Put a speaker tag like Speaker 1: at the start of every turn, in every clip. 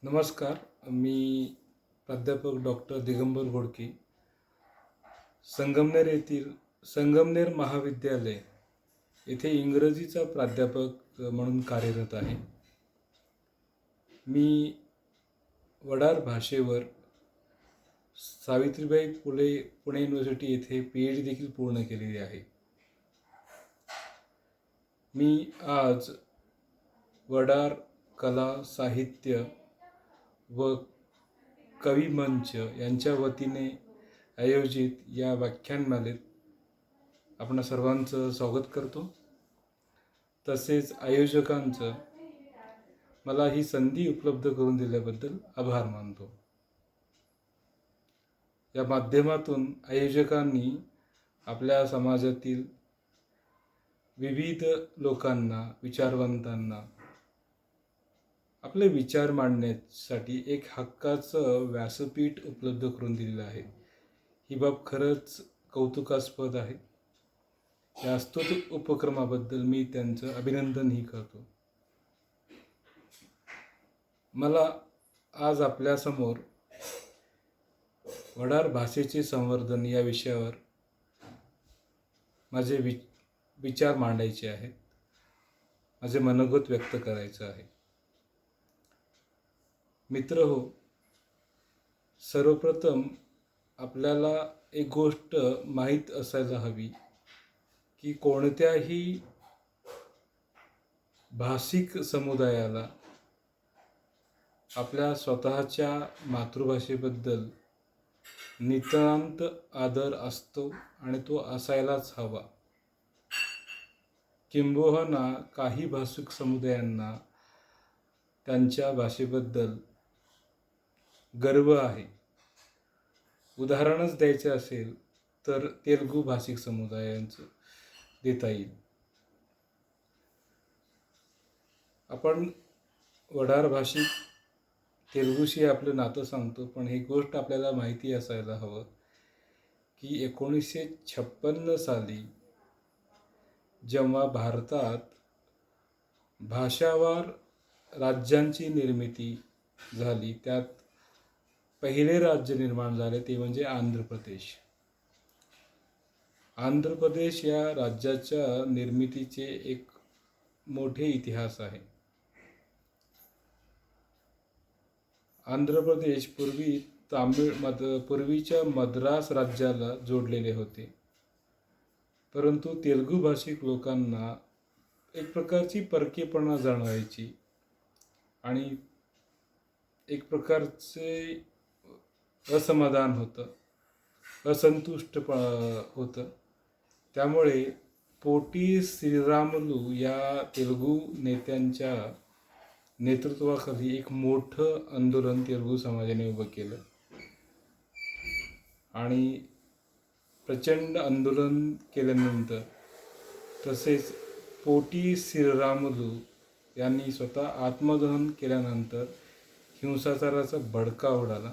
Speaker 1: नमस्कार. मी प्राध्यापक डॉक्टर दिगंबर घोडके, संगमनेर येथील संगमनेर महाविद्यालय येथे इंग्रजीचा प्राध्यापक म्हणून कार्यरत आहे. मी वडार भाषेवर सावित्रीबाई फुले पुणे युनिव्हर्सिटी येथे PhD देखील पूर्ण केलेली आहे. मी आज वडार कला साहित्य व कवी मंच यांच्या वतीने आयोजित या व्याख्यानमालेत आपणा सर्वांचं स्वागत करतो. तसेच आयोजकांचं मला ही संधी उपलब्ध करून दिल्याबद्दल आभार मानतो. या माध्यमातून आयोजकांनी आपल्या समाजातील विविध लोकांना, विचारवंतांना आपले विचार मांडण्यासाठी एक हक्काचं व्यासपीठ उपलब्ध करून दिलेलं आहे. ही बाब खरंच कौतुकास्पद आहे. या स्तुत उपक्रमाबद्दल मी त्यांचं अभिनंदनही करतो. मला आज आपल्यासमोर वडार भाषेचे संवर्धन या विषयावर माझे विचार मांडायचे आहेत. माझे मनोगत व्यक्त करायचं आहे. मित्र हो, सर्वप्रथम आपल्याला एक गोष्ट माहीत असायला हवी की कोणत्याही भाषिक समुदायाला आपल्या स्वतःच्या मातृभाषेबद्दल नितांत आदर असतो आणि तो असायलाच हवा. किंबहुना काही भाषिक समुदायांना त्यांच्या भाषेबद्दल गर्व आहे. उदाहरणच द्यायचे असेल तर तेलुगू भाषिक समुदायांचं देता येईल. आपण वडार भाषिक तेलुगूशी आपलं नातं सांगतो, पण ही गोष्ट आपल्याला माहिती असायला हवं की 1956 साली जेव्हा भारतात भाषावार राज्यांची निर्मिती झाली, त्यात पहिले राज्य निर्माण झाले ते म्हणजे आंध्र प्रदेश. आंध्र प्रदेश या राज्याच्या निर्मितीचे एक मोठे इतिहास आहे. आंध्र प्रदेश पूर्वीच्या मद्रास राज्याला जोडलेले होते, परंतु तेलुगू भाषिक लोकांना एक प्रकारची परकेपणा जाणवायची आणि एक प्रकारचे असमाधान होतं, असंतुष्ट होतं. त्यामुळे पोटी श्रीरामुलू या तेलुगू नेत्यांच्या नेतृत्वाखाली एक मोठं आंदोलन तेलुगू समाजाने उभं केलं आणि प्रचंड आंदोलन केल्यानंतर तसेच पोटी श्रीरामुलू यांनी स्वतः आत्मदहन केल्यानंतर हिंसाचाराचा भडका उडाला.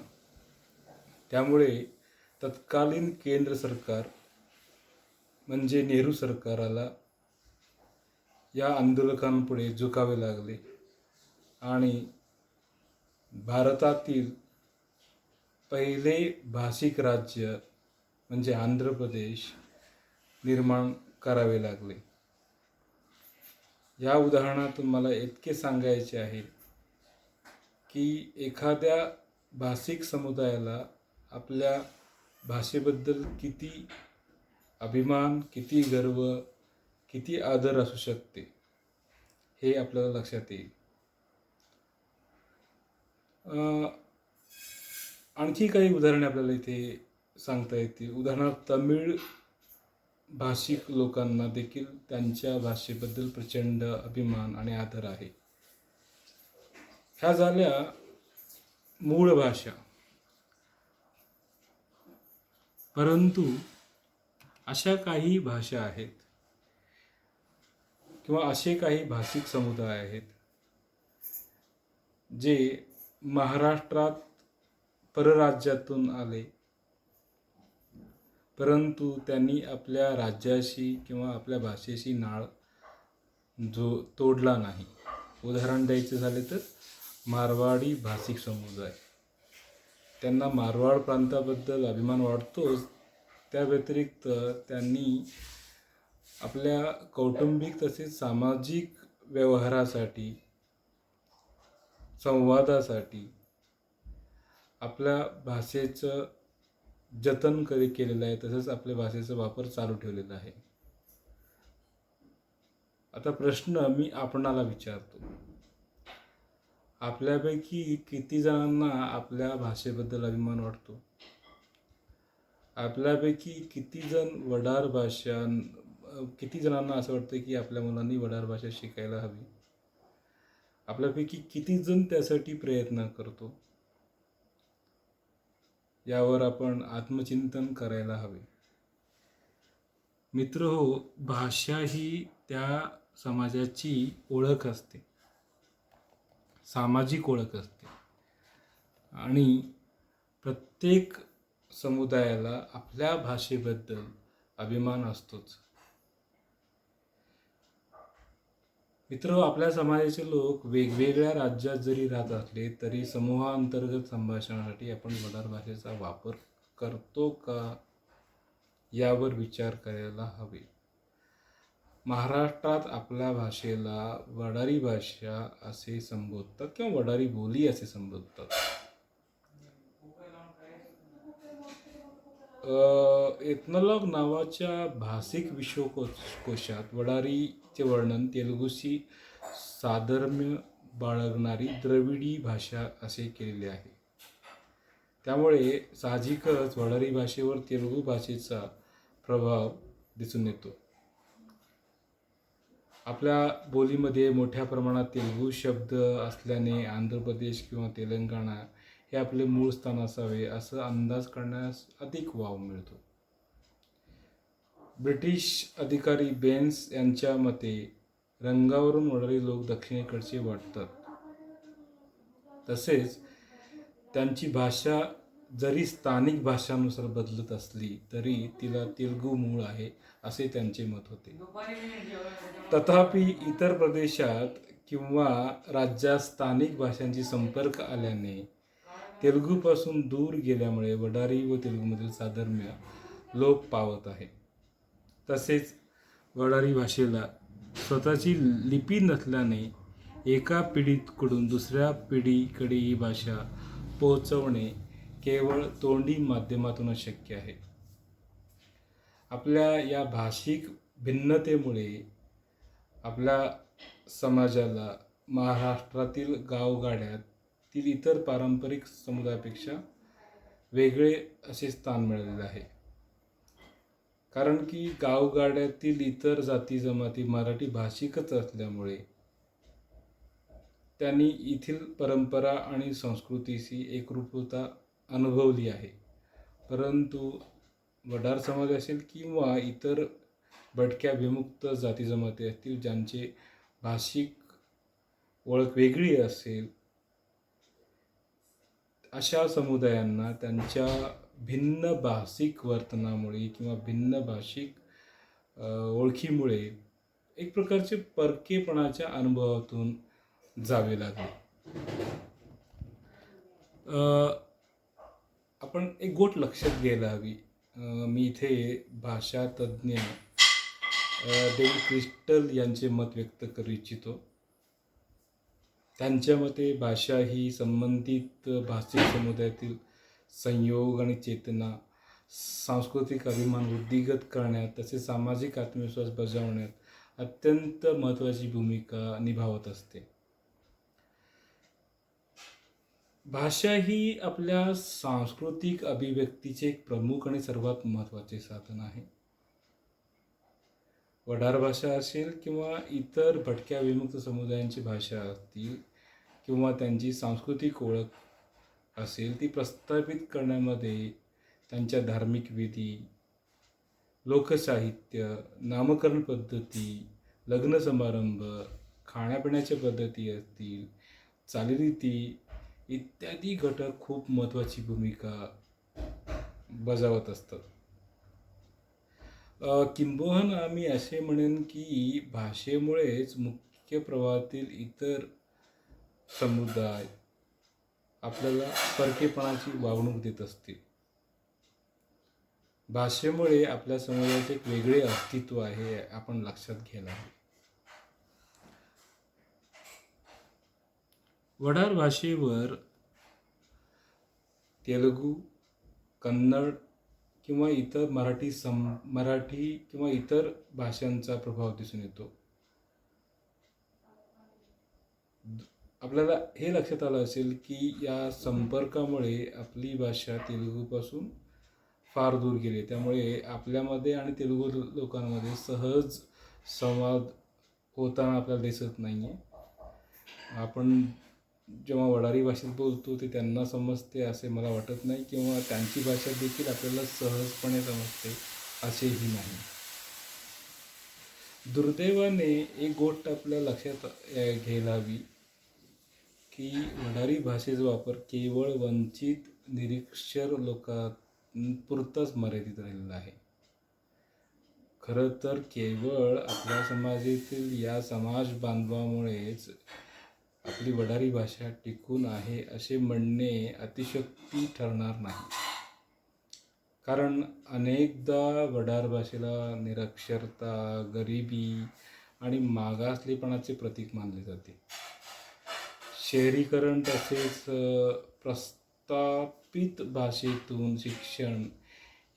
Speaker 1: त्यामुळे तत्कालीन केंद्र सरकार म्हणजे नेहरू सरकाराला या आंदोलकांपुढे झुकावे लागले आणि भारतातील पहिले भाषिक राज्य म्हणजे आंध्र प्रदेश निर्माण करावे लागले. या उदाहरणातून मला इतके सांगायचे आहे की एखाद्या भाषिक समुदायाला आपल्या भाषेबद्दल किती अभिमान, किती गर्व, किती आदर असू शकते हे आपल्याला लक्षात येईल. आणखी काही उदाहरणे आपल्याला इथे सांगता येतील. उदाहरणार्थ तमिळ भाषिक लोकांना देखील त्यांच्या भाषेबद्दल प्रचंड अभिमान आणि आदर आहे. ह्या झाल्या मूळ भाषा. परंतु अशा काही भाषा आहेत किंवा असे काही भाषिक समुदाय आहेत जे महाराष्ट्रात परराज्यातून आले, परंतु त्यांनी आपल्या राज्याशी किंवा आपल्या भाषेशी नाळ तोडला नाही. उदाहरण द्यायचे झाले तर मारवाडी भाषिक समुदाय. त्यांना मारवाड प्रांताबद्दल अभिमान वाटतोच. त्या व्यतिरिक्त त्यांनी आपल्या कौटुंबिक तसेच सामाजिक व्यवहारासाठी, संवादासाठी आपल्या भाषेचं जतन केलेलं आहे, तसंच आपल्या भाषेचा वापर चालू ठेवलेला आहे. आता प्रश्न मी आपणाला विचारतो, आपल्यापैकी किती जणांना आपल्या भाषेबद्दल अभिमान वाटतो? आपल्यापैकी किती जणांना असं वाटतं की आपल्या मुलांनी वडार भाषा शिकायला हवी? आपल्यापैकी किती जण त्यासाठी प्रयत्न करतो? यावर आपण आत्मचिंतन करायला हवे. मित्रहो, भाषा ही त्या समाजाची ओळख असते, सामाजिक ओळख असते आणि प्रत्येक समुदायाला आपल्या भाषेबद्दल अभिमान असतोच. मित्र, आपल्या समाजाचे लोक वेगवेगळ्या राज्यात जरी राहत असले तरी समूहांतर्गत संभाषणासाठी आपण वडार भाषेचा वापर करतो का, यावर विचार करायला हवे. महाराष्ट्रात आपल्या भाषेला वडारी भाषा असे संबोधतात किंवा वडारी बोली असे संबोधतात. एथनॉलॉग नावाच्या भाषिक विश्वकोशात वडारीचे वर्णन तेलुगूशी साधर्म्य बाळगणारी द्रविडी भाषा असे केलेले आहे. त्यामुळे साहजिकच वडारी भाषेवर तेलुगू भाषेचा प्रभाव दिसून येतो. आपल्या बोलीमध्ये मोठ्या प्रमाणात तेलुगू शब्द असल्याने आंध्र प्रदेश किंवा तेलंगणा हे आपले मूळ स्थान असावे असं अंदाज करण्यास अधिक वाव मिळतो. ब्रिटिश अधिकारी बेन्स यांच्या मते रंगावरून वडारी लोक दक्षिणेकडचे वाटतात. तसेच त्यांची भाषा जरी स्थानिक भाषांनुसार बदलत असली तरी तिला तेलुगू मूळ आहे असे त्यांचे मत होते. तथापि इतर प्रदेशात किंवा राज्यात स्थानिक भाषांची संपर्क आल्याने तेलुगूपासून दूर गेल्यामुळे वडारी व तेलुगूमधील साधर्म्य लोप पावत आहे. तसेच वडारी भाषेला स्वतःची लिपी नसल्याने एका पिढीकडून दुसऱ्या पिढीकडे ही भाषा पोहोचवणे केवळ तोंडी माध्यमातूनच शक्य आहे. आपल्या या भाषिक भिन्नतेमुळे आपल्या समाजाला महाराष्ट्रातील गावगाड्यातील इतर पारंपरिक समुदायापेक्षा वेगळे असे स्थान मिळालेले आहे. कारण की गावगाड्यातील इतर जाती जमाती मराठी भाषिकच असल्यामुळे त्यांनी येथील परंपरा आणि संस्कृतीशी एकरूपता अनुभवली आहे. परंतु वडार समाज असेल किंवा इतर भटक्या विमुक्त जाती जमाती असतील ज्यांचे भाषिक ओळख वेगळी असेल, अशा समुदायांना त्यांच्या भिन्न भाषिक वर्तनामुळे किंवा भिन्न भाषिक ओळखीमुळे एक प्रकारचे परकेपणाच्या अनुभवातून जावे लागले. आपण एक गोष्ट लक्षात घ्यायला हवी. मी इथे भाषा तज्ज्ञ डेव्हिड क्रिस्टल यांचे मत व्यक्त करू इच्छितो. त्यांच्या मते भाषा ही संबंधित भाषिक समुदायातील संयोग आणि चेतना, सांस्कृतिक अभिमान वृद्धिंगत करण्यात तसेच सामाजिक आत्मविश्वास बजावण्यात अत्यंत महत्त्वाची भूमिका निभावत असते. भाषा ही आपल्या सांस्कृतिक अभिव्यक्तीचे एक प्रमुख आणि सर्वात महत्त्वाचे साधन आहे. वडार भाषा असेल किंवा इतर भटक्या विमुक्त समुदायांची भाषा असतील किंवा त्यांची सांस्कृतिक ओळख असेल, ती प्रस्थापित करण्यामध्ये त्यांच्या धार्मिक विधी, लोकसाहित्य, नामकरण पद्धती, लग्न समारंभ, खाण्यापिण्याच्या पद्धती असतील, चालीरीती इत्यादी घटक खूप महत्त्वाची भूमिका बजावत असतात. किंबहुना मी असे म्हणेन की भाषेमुळेच मुख्य प्रवाहातील इतर समुदाय आपल्याला परकेपणाची वागणूक देत असतील. भाषेमुळे आपल्या समाजाचे एक वेगळे अस्तित्व आहे, आपण लक्षात घ्यायला हवे. वडार भाषेवर तेलुगू, कन्नड किंवा इतर मराठी किंवा इतर भाषांचा प्रभाव दिसून येतो. आपल्याला हे लक्षात आलं असेल की या संपर्कामुळे आपली भाषा तेलुगूपासून फार दूर गेली. त्यामुळे आपल्यामध्ये आणि तेलुगू लोकांमध्ये सहज संवाद होताना आपल्याला दिसत नाही आहे. आपण जेव्हा वडारी भाषेत बोलतो ते त्यांना समजते असे मला वाटत नाही, किंवा त्यांची भाषा देखील आपल्याला सहजपणे समजते असेही नाही. दुर्दैवाने एक गोष्ट आपल्या लक्षात घ्यायला हवी की वडारी भाषेचा वापर केवळ वंचित निरक्षर लोकांपुरताच मर्यादित राहिलेला आहे. खरं तर केवळ आपल्या समाजातील या समाज बांधवामुळेच आपली वडारी भाषा टिकून आहे असे म्हणणे अतिशयोक्ती ठरणार नाही. कारण अनेकदा वडार भाषेला निरक्षरता, गरिबी आणि मागासलेपणाचे प्रतीक मानले जाते. शहरीकरण तसेच प्रस्थापित भाषेतून शिक्षण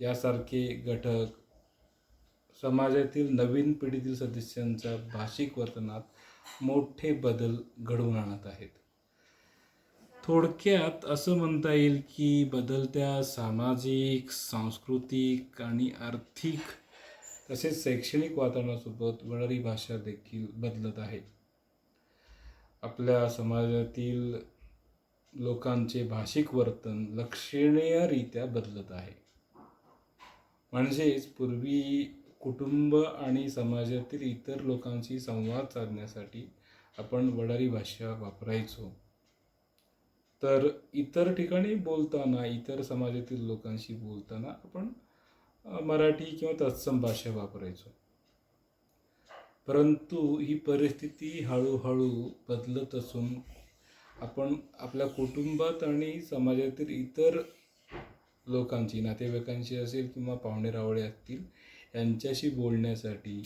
Speaker 1: यासारखे घटक समाजातील नवीन पिढीतील सदस्यांच्या भाषिक वर्तनात मोठे बदल घडवून आणत आहेत. थोडक्यात असं म्हणता येईल की बदलत्या सामाजिक, सांस्कृतिक आणि आर्थिक तसेच शैक्षणिक वातावरणासोबत वडारी भाषा देखील बदलत आहे. आपल्या समाजातील लोकांचे भाषिक वर्तन लक्षणीयरित्या बदलत आहे. म्हणजेच पूर्वी कुटुंब आणि समाजातील इतर लोकांशी संवाद साधण्यासाठी आपण वडारी भाषा वापरायचो, तर इतर ठिकाणी बोलताना, इतर समाजातील लोकांशी बोलताना आपण मराठी किंवा तत्सम भाषा वापरायचो. परंतु ही परिस्थिती हळूहळू बदलत असून आपण आपल्या कुटुंबात आणि समाजातील इतर लोकांची, नातेवाईकांशी असेल किंवा पाहुणेरावळे असतील, यांच्याशी बोलण्यासाठी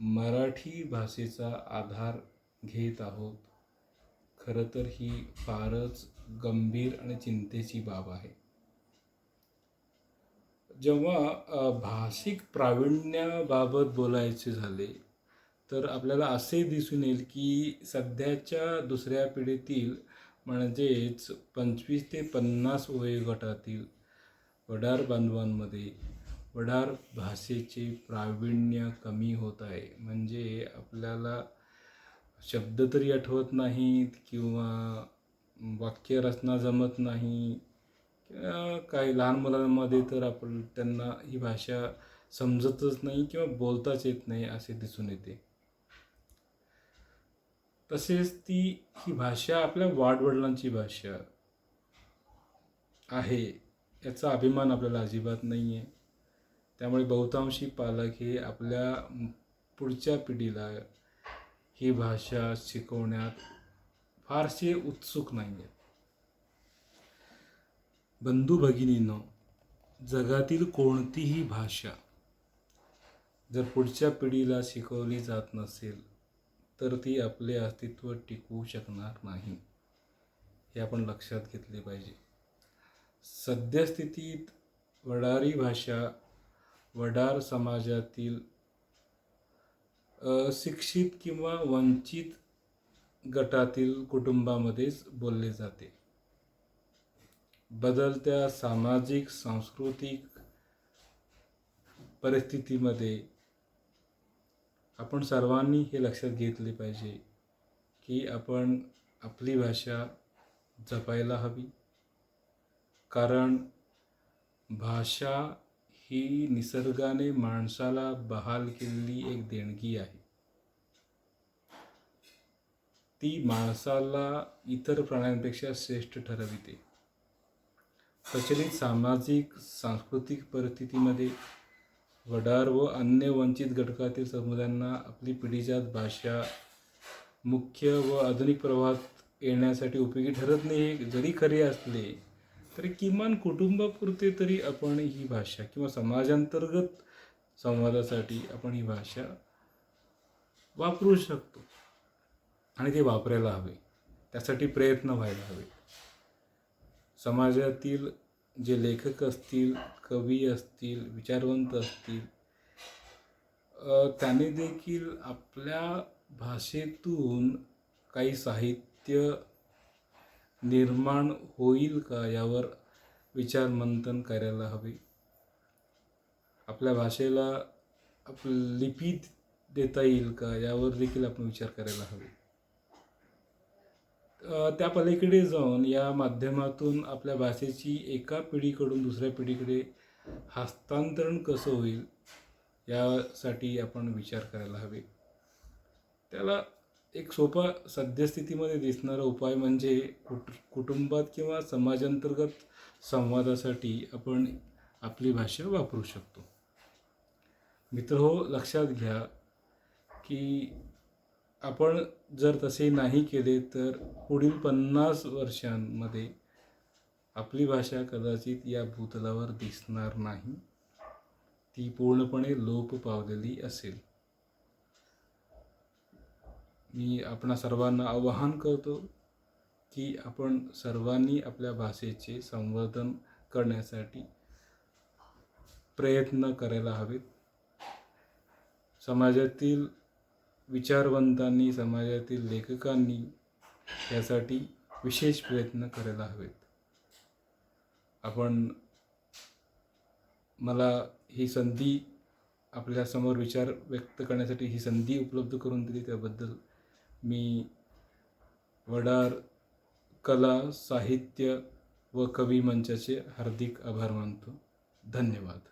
Speaker 1: मराठी भाषेचा आधार घेत आहोत. खरं तर ही फारच गंभीर आणि चिंतेची बाब आहे. जेव्हा भाषिक प्रावीण्याबाबत बोलायचे झाले तर आपल्याला असे दिसून येईल की सध्याच्या दुसऱ्या पिढीतील म्हणजेच 25 ते 50 वयोगटातील वडार बांधवांमध्ये वडार भाषेचे प्रावीण्य कमी होत आहे. म्हणजे आपल्याला शब्द तरी आठवत नाहीत किंवा वाक्यरचना जमत नाही. काही लहान मुलांमध्ये तर आपण त्यांना ही भाषा समजतच नाही किंवा बोलताच येत नाही असे दिसून येते. तसेच ही भाषा आपल्या वाडवडिलांची भाषा आहे याचा अभिमान आपल्याला अजिबात नाही आहे. त्यामुळे बहुतांशी पालक हे आपल्या पुढच्या पिढीला ही भाषा शिकवण्यात फारसे उत्सुक नाही आहेत. बंधू भगिनींनो, जगातील कोणतीही भाषा जर पुढच्या पिढीला शिकवली जात नसेल तर ती आपले अस्तित्व टिकवू शकणार नाही, हे आपण लक्षात घेतले पाहिजे. सद्यस्थितीत वडारी भाषा वडार समाजातील अशिक्षित किंवा वंचित गटातील कुटुंबामध्येच बोलले जाते. बदलत्या सामाजिक सांस्कृतिक परिस्थितीमध्ये आपण सर्वांनी हे लक्षात घेतले पाहिजे की आपण आपली भाषा जपायला हवी. कारण भाषा ही निसर्गाने माणसाला बहाल केलेली एक देणगी आहे. ती माणसाला इतर प्राण्यांपेक्षा श्रेष्ठ ठरविते. प्रचलित सामाजिक सांस्कृतिक परिस्थितीमध्ये वडार व अन्य वंचित घटकातील समुदायांना आपली पिढीजात भाषा मुख्य व आधुनिक प्रवाहात येण्यासाठी उपयोगी ठरत नाही हे जरी खरे असले तरी किमान कुटुंबापुरते तरी आपण ही भाषा किंवा समाजांतर्गत संवादासाठी आपण ही भाषा वापरू शकतो आणि ते वापरायला हवे. त्यासाठी प्रयत्न व्हायला हवे. समाजातील जे लेखक असतील, कवी असतील, विचारवंत असतील, त्याने देखील आपल्या भाषेतून काही साहित्य निर्माण होईल का यावर विचारमंथन करायला हवे. आपल्या भाषेला लिपी देता येईल का यावर देखील आपण विचार करायला हवे. त्या पलीकडे जाऊन या माध्यमातून आपल्या भाषेची एका पिढीकडून दुसऱ्या पिढीकडे हस्तांतरण कसं होईल यासाठी आपण विचार करायला हवे. त्याला एक सोपा सद्यस्थितीमध्ये दिसणारा उपाय म्हणजे कुटुंबात किंवा समाजांतर्गत संवादासाठी आपण आपली भाषा वापरू शकतो. मित्रहो, लक्षात घ्या की आपण जर तसे नाही केले तर पुढील 50 वर्षांमध्ये आपली भाषा कदाचित या भूतलावर दिसणार नाही. ती पूर्णपणे लोप पावलेली असेल. मी आपणा सर्वांना आवाहन करतो की आपण सर्वांनी आपल्या भाषेचे संवर्धन करण्यासाठी प्रयत्न करायला हवेत. समाजातील विचारवंतांनी, समाजातील लेखकांनी यासाठी विशेष प्रयत्न करायला हवेत. आपण मला ही संधी, आपल्यासमोर विचार व्यक्त करण्यासाठी ही संधी उपलब्ध करून दिली त्याबद्दल मी वडार कला, साहित्य व कवी मंचाचे हार्दिक आभार मानतो. धन्यवाद.